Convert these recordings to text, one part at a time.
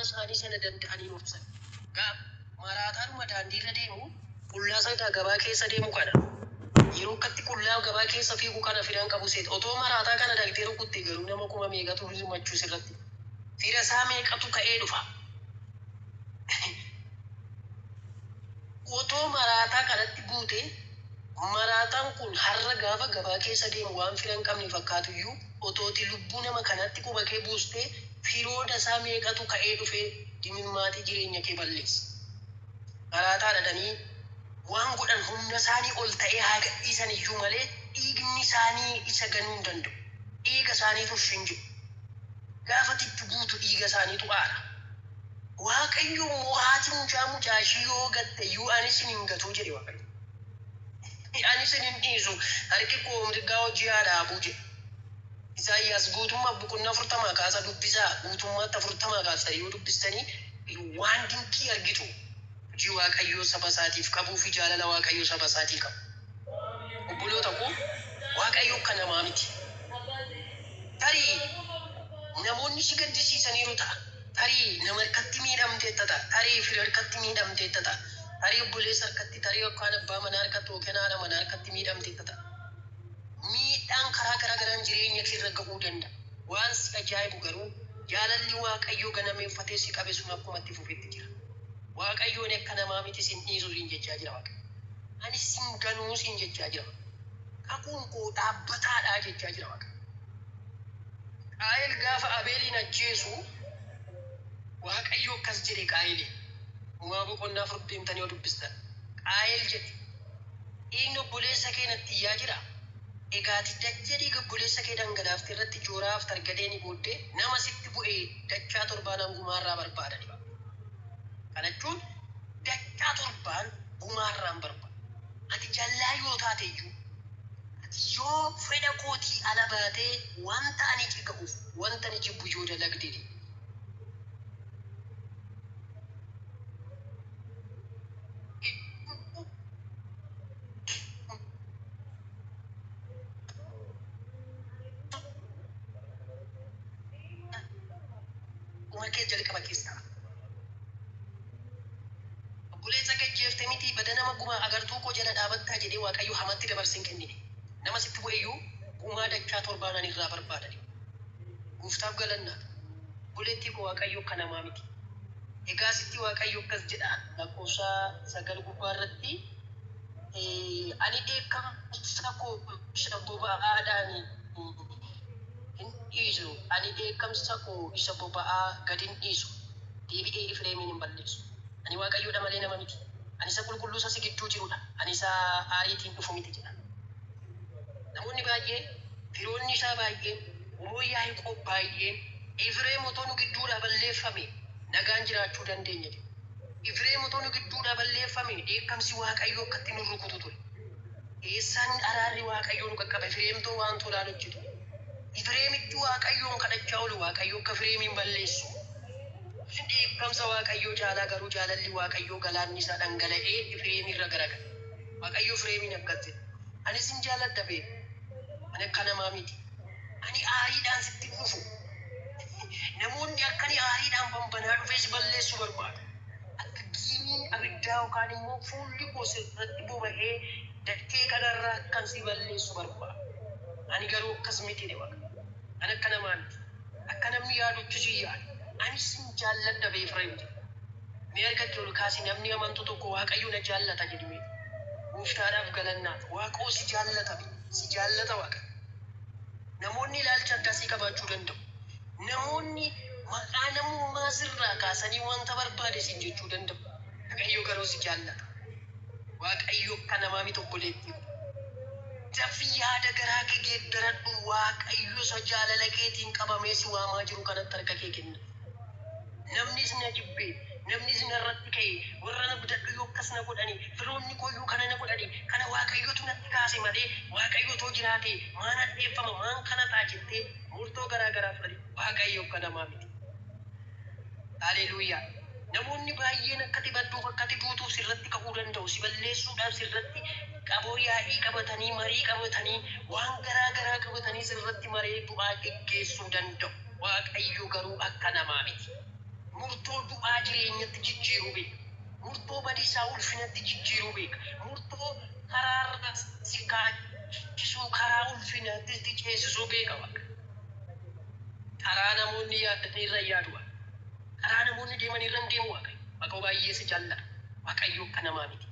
isaanii sana danda'anii obsan. Maraataadhuma daandiirra deemu qullaa sana gabaa keessa deemu kana. Yeroo akkatti qullaa gabaa keessa fiigu kana fidaan qabu seeta. Otoo maraataa kana dagdee rukutte garuu nama kuma meeqatu hirmachuu sirratti. Fira isaa meeqatu ka'ee dhufa. Otoo maraataa kanatti buute maraataan kun har'a gaafa gabaa keessa deemu waan fira hin qabne fakkaatu iyyuu otooti lubbuu nama kanatti quba kee buustee firoota isaa meeqatu ka'ee dhufee dhimmimmaatii jireenya kee balleessa. Maraataa dhadhanii waan godhan humna isaanii ol ta'ee haa gadhiisan iyyuu malee dhiigni isaanii isa ganuu hin danda'u. Dhiiga isaaniitu hin jiru. Gaafa itti buutu dhiiga isaaniitu aara. Waaqayyo haati mucaashii yoo gatte iyyuu anis hin gatu jedhe Waaqayyo. Anis hin dhiisu harki koo mirgaa hojii haa dhaabuu jedhe. Isaayyaas guutummaa boqonnaa 40 kaasa dubbisaa guutummaatti 40 kaasa yoo dubbistanii waan dinqii argitu. Hojii Waaqayyo saba isaatiif qabuu fi jaalala Waaqayyo saba isaatii qabu. Obboloota koo Waaqayyo kan namaa miti. Tarii namoonni si gaddisiisaniiru ta'a. Tarii nama harkatti miidhamtee ta'a. Tarii fira harkatti miidhamtee ta'a. Tarii obboleessa harkatti, tarii yookaan abbaa manaa harkatti yookaan haadha manaa harkatti miidhamtee ta'a. Miidhaan karaa garaagaraan jireenya kee irra ga'uu danda'a. Waan si ajaa'ibu garuu jaalalli Waaqayyo ganameeffatee si qabe sun akkuma itti fufetti jira. Waaqayyoon akka namaa miti sin dhiisu siin jechaa jira Waaqayyo. Ani sin ganuu siin jechaa jira. Kakuun koo dhaabbataadhaa jechaa jira Waaqayyo. Qaayil gaafa Abeeliin ajjeesu Waaqayyo akkas jedhe Qaayiliin. Uumaa boqonnaa 4 deemtanii yoo dubbistan. Qaayil jedhe dhiigni obboleessa kee natti iyyaa jira. Egaati dachee dhiiga obboleessa kee dhangalaaftee irratti jooraaf targadeeni booddee nama sitti bu'ee dachaa torbaan gumaarraa barbaadani. Kana jechuun dachaa torbaan gumaarraan barbaada. Ati jallaa yoo taate iyyuu ati yoo fedha kootii ala baatee wanta ani jibbuuf wanta ani jibbu yoo dalagdee umarkee jalqaba keessa obboleessa gajjeeftee miti badana maguma agartuu koo jala dhaabattaa jedhee Waaqayyo hamatti dabarsin kennine. Nama sitti bu'eeyyuu gumaa dachaa torbaanan irraa barbaadani. Gooftaaf galannaa. Buleetti koo Waaqayyo kan namaa miti. Egaa sitti Waaqayyo akkas jedha lakkoofsa 9 gubbaa irratti ani dheekkamsa koo isa boba'aadhaan hin dhiisu. Ani dheekkamsa koo isa boba'aa gadi hin dhiisu. Deebi'ee Efreemiin hin balleessu. Ani Waaqayyoodha malee nama miti. Ani isa qulqulluu isa si gidduu jirudha. Ani isa aariitiin dhufu miti jedha. Namoonni baay'een firoonni isaa baay'een Yaa'ii Yaaqoob baay'een Efreem otoo nu gidduudhaa balleeffame nagaan jiraachuu dandeenya jedhu. Efreem otoo nu gidduudhaa balleeffame dheekkamsi Waaqayyoo akkatti nu rukutu ture. Eessaan araarri Waaqayyoo nu qaqqaba Efreemtoo waan tolaan hojjetu. Efreemitti Waaqayyoon kadhachaa oolu Waaqayyo akka Efreemiin balleessu. Dheekkamsa Waaqayyoo caalaa garuu jaalalli Waaqayyoo galaanni isaa dhangala'ee Efreemirra garagala. Waaqayyo Efreemiin akkas jedha. Ani sin jaaladha beeku. Ani akka namaa miti. Ani aariidhaan sitti dhufu. Namoonni akkani aariidhaan bambanaa dhufee si balleessu barbaadu. Akka giimiin abiddaa yookaan immoo fuulli koo sirratti boba'ee dakkee kanarraa akkan si balleessu barbaadu. Ani garuu akkas miti ne Waaqa. Ani akka namaa miti. Akka namni yaaduchis yaadu. Ani sin jaalladha bee Efreem jedha. Mee argatti ol kaasi namni amantu tokko Waaqayyo na jaallata jedhame. Gooftaadhaaf galannaa. Waaqoo si jaallata bee. Si jaallata Waaqa. Namoonni ilaalcha akkasii qabaachuu danda'u. Namoonni maqaa namummaa sirraa kaasanii wanta barbaade sin jechuu danda'u. Waaqayyo garuu si jaallata. Waaqayyo akka namaa miti obboleettii. Dafii yaada garaa kee geeddaradhu Waaqayyo isa jaalala keetiin qabamee si waamaa jiru kanatti harka kee kenna. Namni si na jibbee, namni si narratti ka'e, warra na bidadhu yoo akkas na godhani, firoonni koo yoo kana na godhani, kana Waaqayyotu natti kaase malee Waaqayyotoo jiraate maan addeeffama maan kana ta'a jettee murtoo garaa garaa fudhate Waaqayyo akka namaa miti. Haleluuyaa. Namoonni baay'een akka badduuf akka duutuuf sirratti ka'uu danda'u. Si balleessuudhaaf sirratti qaboo yaa'ii qabatanii marii qabatanii waan garaa garaa qabatanii sirratti maree bu'aa geggeessuu danda'u. Waaqayyo garuu akka namaa miti. Murtoo badiisaa ulfinatti jijjiiruu beeka. Murtoo karaa si kaachisuu karaa ulfinatti ceesisuu beeka Waaqa. Karaa namoonni yaadatan irra yaadu Waaqa. Karaa namoonni deeman irra hin deemu Waaqa. Waaqa baay'ee si jaallata. Waaqayyo akka namaa miti.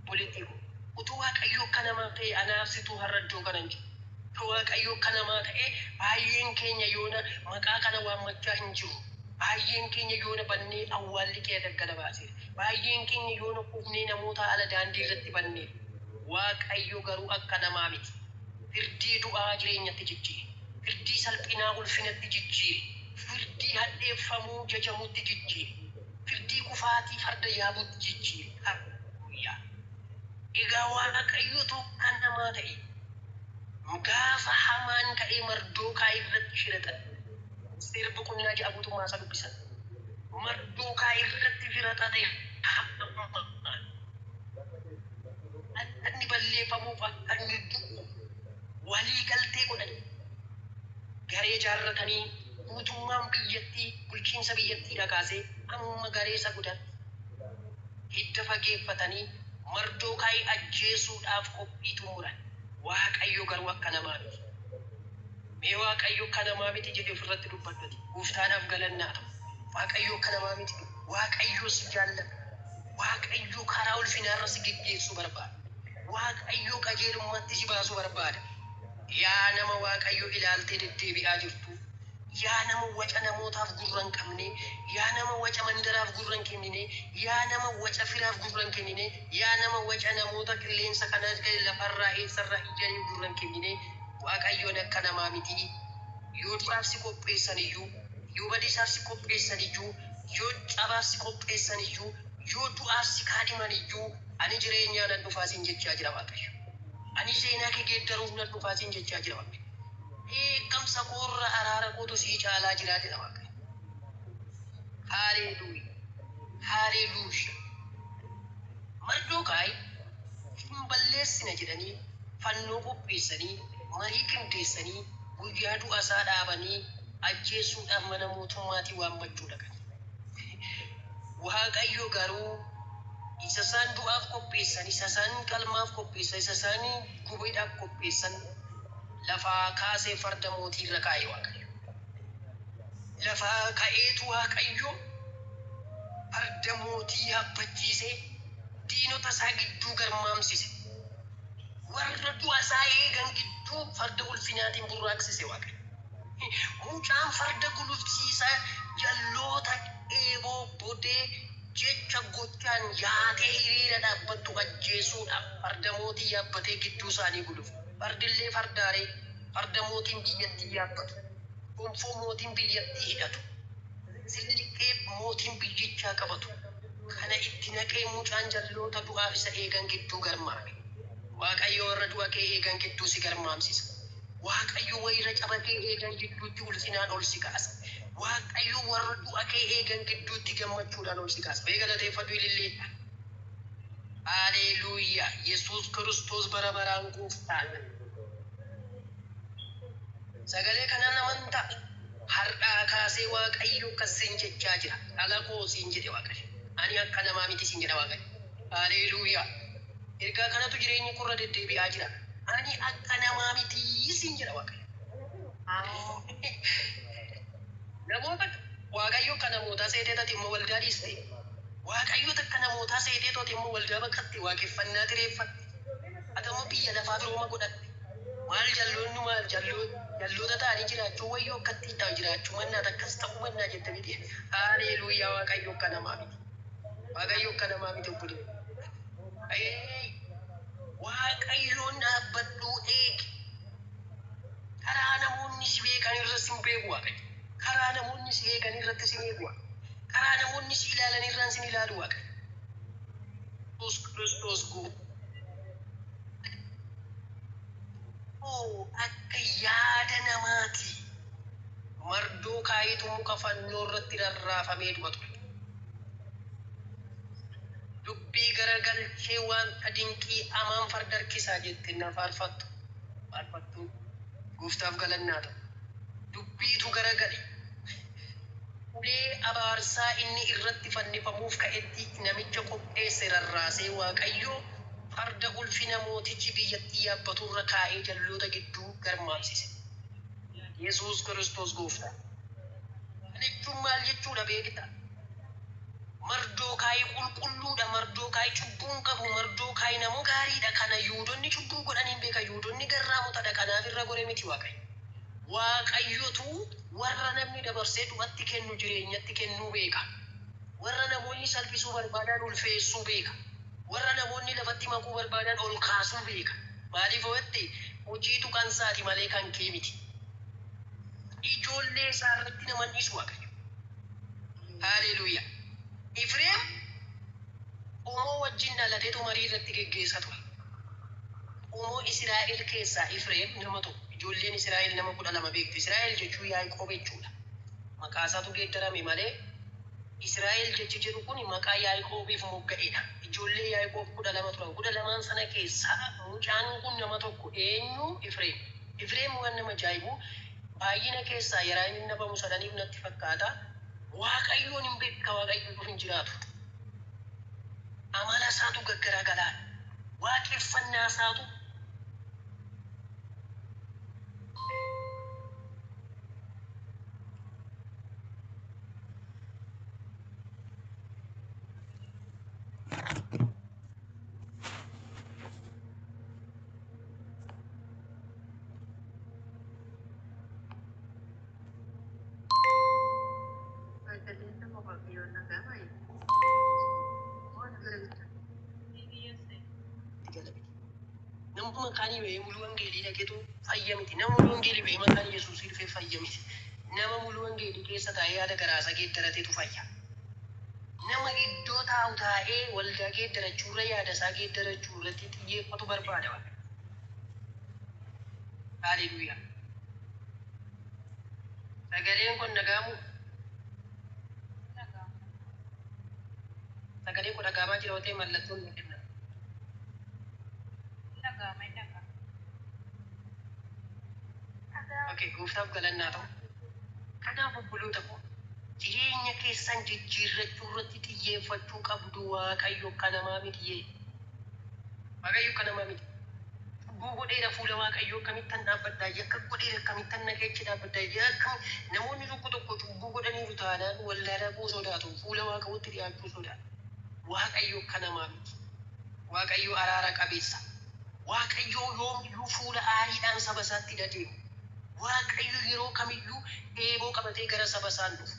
Politiiko utuu Waaqayyo akka namaa ta'e anaaf situu har'a iddoo kana hin jiru. Utuu Waaqayyo akka namaa ta'e baay'een keenya yoona maqaa kana waammachaa hin jiru. Baay'een keenya yoona bannee awwaalli kee daggala baasee. Baay'een keenya yoona kufnee namoota ala daandii irratti bannee. Waaqayyo garuu akka namaa miti. Firdii du'aa jireenyatti jijjiire. Firdii salphinaa ulfinatti jijjiire. Firdii hadheeffamuu jajamutti jijjiire. Firdii kufaatii farda yaabutti jijjiire. Halleluuyaa. Egaa Waaqayyotu kan namaa ta'e. Gaafa hamaan ka'ee Mardookaa irratti shiratan. Seera boqonnaa ja'a guutummaa isaa dubbisan. Mardookaa irratti firatate akka inni balleeffamuuf akka inni du'u walii galtee godhan. Garee ijaarratanii guutummaan biyyattii bulchiinsa biyyattiidha kaasee amma garee isa godhan. Hidda fageeffatanii Mardookaa ajjeesuudhaaf qophii xumuran. Waaqayyo garuu akka namaa miti. Mee Waaqayyo akka namaa miti jedhee ofirratti dubbadhati. Gooftaadhaaf galannaa ta'u. Waaqayyo akka namaa miti. Waaqayyo si jaallata. Waaqayyo karaa ulfinaarra si geggeessuu barbaada. Waaqayyo qajeelummaatti si baasuu barbaada. Yaa nama Waaqayyo ilaaltee deddeebi'aa jirtu. Yaa nama waca namootaaf gurra hin qabne. Yaa nama waca mandaraaf gurra hin kennine. Yaa nama waca firaaf gurra hin kennine. Yaa nama waca namoota qilleensa kana lafarraa eessarraa ijanii gurra hin kennine. Waaqayyoon akka namaa miti. Yoo du'aaf si qopheessan iyyuu, yoo badiisaaf si qopheessan iyyuu, yoo cabaaf si qopheessan iyyuu, yoo du'aaf si kaadhiman iyyuu, ani jireenyaa nan dhufaasin jechaa jira Waaqayyo. Ani seenaa kee geeddaruuf nan dhufaasin jechaa jira Waaqayyo. Eegamsa koorra araara kootu sii caalaa jiraatedha Waaqayyo. Haleluuyaa. Haleluuyaa. Mardookaay hin balleessina jedhanii fannoo qopheessanii marii qindeessanii guyyaa du'a isaa dhaabanii ajjeesuudhaaf mana mootummaatii waammachuu dhaqan. Waaqayyo garuu isa isaan du'aaf qopheessan, isa isaan qalmaaf qopheessan, isa isaan gubeedhaaf qopheessan lafaa kaasee farda mootii irra kaa'e Waaqayyo. Lafaa ka'eetu Waaqayyo farda mootii yaabbachiisee diinota isaa gidduu garmaamsise. Warra du'a isaa eegan gidduu farda ulfinaatiin burraaqsise Waaqayyo. Mucaan farda gulufsiisaa jalloota eeboo bodee jecha gochaan yaatee hiriira dhaabbattu ajjeesuudhaaf farda mootii yaabbatee gidduu isaanii gulufu. Fardillee fardaaree farda mootiin biyyattii yaabbatu. Gonfoo mootiin biyyattii hidhatu. Silliqee mootiin biyyichaa qabatu. Kana itti naqee mucaan jalloota du'aaf isa eegan gidduu garmaame. Waaqayyo warra du'a kee eegan gidduu si garmaamsisa. Waaqayyo wayira caba kee eegan gidduutti ulfinaan ol si kaasa. Waaqayyo warra du'a kee eegan gidduutti gammachuudhaan ol si kaasa. Mee galateeffadhu ililleedha. Haleluuyaa. Yesuus Kiristoos bara baraan gooftaadha. Sagalee kanaan amantaa. Har'aa kaasee Waaqayyo akkasiin jechaa jira. Dhala koo siin jedhe Waaqayyo. Ani akka namaa miti siin jedha Waaqayyo. Haleluuyaa. Ergaa kanatu jireenyi kurra deddeebi'aa jira. Ani akka namaa miti siin jedha Waaqayyo. Namoota Waaqayyo akka namootaa seeteetati immoo waldaa dhiiste. Waaqayyo akka namootaa seeteetoti immoo waldaa bakkatti waaqeffannaa tireeffatte. Ati immoo biyya lafaa firooma godhatte. Maal jalloonni maal jalloota ta'anii jiraachuu wayyoo akkatti ta'u jiraachuu mannaa akkas ta'uu mannaa jette miti. Haleluuyaa. Waaqayyo akka namaa miti. Waaqayyo akka namaa miti obboleessa. Waaqayyoon dhaabbadhuu eegi. Karaa namoonni si beekan irra si beeku Waaqayyo. Karaa namoonni si eegan irratti si beeku. Karaa namoonni si ilaalan irraan si ilaalu Waaqayyo. Yesuus Kiristoos akka yaada namaati. Mardokaayitu muka fannoo irratti rarraafamee du'a ture. Dubbii garagalchee waan dinqii amaan farda harkisaa jette na faarfattu. Faarfattuun gooftaaf galannaa ta'u. Dubbiitu garagale. ulee abaarsaa inni irratti fannifamuuf ka'etti namicha qopheesse rarraasee Waaqayyo farda ulfina mootichi biyyattii yaabbaturra kaa'ee jalloota gidduu garmaamsise. Yesuus Kiristoos gooftaa. Kana jechuun maal jechuudha beektaa? Mardookaay qulqulluudha, Mardookaay cubbuun qabu, Mardookaay nama gaariidha. Kana Yihuudoonni cubbuu godhaniin beeka, Yihuudoonni garraamotadha. Kanaaf irra gore miti Waaqayyo. Waaqayyotu warra namni dabarsee du'atti kennu jireenyatti kennuu beeka. Warra namoonni salphisuu barbaadan ulfeessuu beeka. Warra namoonni lafatti makuu barbaadan ol kaasuu beeka. Maaliif hojjette? Hojiitu kan isaati malee kan kee miti. Ijoollee isaa irratti naman dhiisu Waaqayyo. Haleluuyaa. Ifreem Qomoo wajjin dhalateetu marii irratti geggeessa ture. Qomoo Israa'el keessaa Ifreem nama tokko. Ijoolleen Israa'el nama 12 beektu. Israa'el jechuun Yaaqoob jechuudha. Maqaa isaatu geeddarame malee Israa'el jechi jedhu kun maqaa Yaaqoobiif mogga'edha. Ijoollee Yaaqoob 12 turan. 12 sana keessaa mucaan kun nama tokko eenyu? Ifreem. Ifreem waan nama ajaa'ibu baay'ina keessaa yaraa inni nabamu sadaniif natti fakkaata. Waaqayyoon hin beeka, Waaqayyoon hin jiraatu. Amala isaatu gaggaragalaan. Waaqeffannaa isaatu namuma kaanii ba'ee muluu wangeelii dhageetu fayyamiti. Nama muluu wangeelii ba'ee maqaan Yesuusii dhufee fayyamiti. Nama muluu wangeelii keessa taa'ee yaada garaasaa geeddarateetu fayya. Nama iddoo taa'u taa'ee waldaa geeddarachuurra yaada isaa geeddarachuu irratti xiyyeeffatu barbaada. Haleluuyaa. Sagaleen kun dhaga'amu? Sagaleen kun dhaga'amaa jira ta'e mallattoon ni kenna. Okay, gooftaaf galannaa ta'u. Kanaaf obboloota koo jireenya keessan jijjiirrachuu irratti xiyyeeffachuu qabdu. Waaqayyo akka namaa miti. Waaqayyo akka namaa miti. Cubbuu godheera fuula Waaqayyo akkamittan dhaabbaddaa? Yakka godheera akkamittan nageechi dhaabbaddaa? Akkam namoonni tokko cubbuu godhaniiru taanaan waldaa dhaquu sodaatu. Fuula Waaqayyootti dhiyaachuu sodaatu. Waaqayyo akka namaa miti. Waaqayyo araara qabeessa. Waaqayyo yoomiyyuu fuula aariidhaan saba isaatti deema. Waaqayyo yeroo kamiyyuu eeboo qabatee gara saba isaan dhufu.